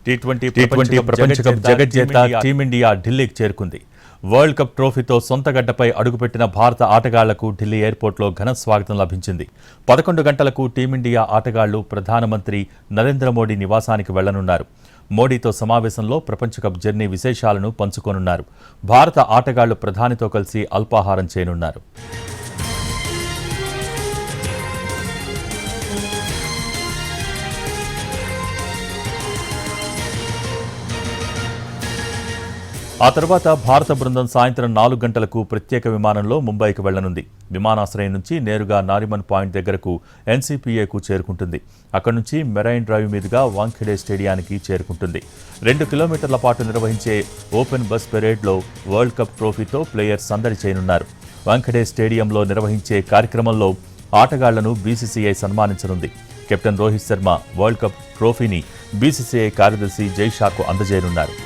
T20 ప్రపంచ cup జగజ్జేత team India ఢిల్లీకి చేరుకుంది. వరల్డ్ కప్ ట్రోఫీతో సొంత గడ్డపై అడుగుపెట్టిన భారత ఆటగాళ్లకు ఢిల్లీ ఎయిర్పోర్ట్లో ఘన స్వాగతం లభించింది. 11 గంటలకు టీమిండియా ఆటగాళ్లు ప్రధానమంత్రి నరేంద్ర మోడీ నివాసానికి వెళ్లనున్నారు. మోడీతో సమావేశంలో ప్రపంచ కప్ జర్నీ విశేషాలను పంచుకోనున్నారు. భారత ఆటగాళ్లు ప్రధానితో కలిసి అల్పాహారం చేయనున్నారు. ఆ తర్వాత భారత బృందం సాయంత్రం 4 గంటలకు ప్రత్యేక విమానంలో ముంబైకి వెళ్లనుంది. విమానాశ్రయం నుంచి నేరుగా నారిమన్ పాయింట్ దగ్గరకు ఎన్సీపీఏకు చేరుకుంటుంది. అక్కడి నుంచి మెరైన్ డ్రైవ్ మీదుగా వాంఖెడే స్టేడియానికి చేరుకుంటుంది. 2 కిలోమీటర్ల పాటు నిర్వహించే ఓపెన్ బస్ పెరేడ్లో వరల్డ్ కప్ ట్రోఫీతో ప్లేయర్స్ సందడి చేయనున్నారు. వాంఖెడే స్టేడియంలో నిర్వహించే కార్యక్రమంలో ఆటగాళ్లను బీసీసీఐ సన్మానించనుంది. Captain Rohit Sharma world cup ట్రోఫీని బీసీసీఐ కార్యదర్శి జై షాకు అందజేయనున్నారు.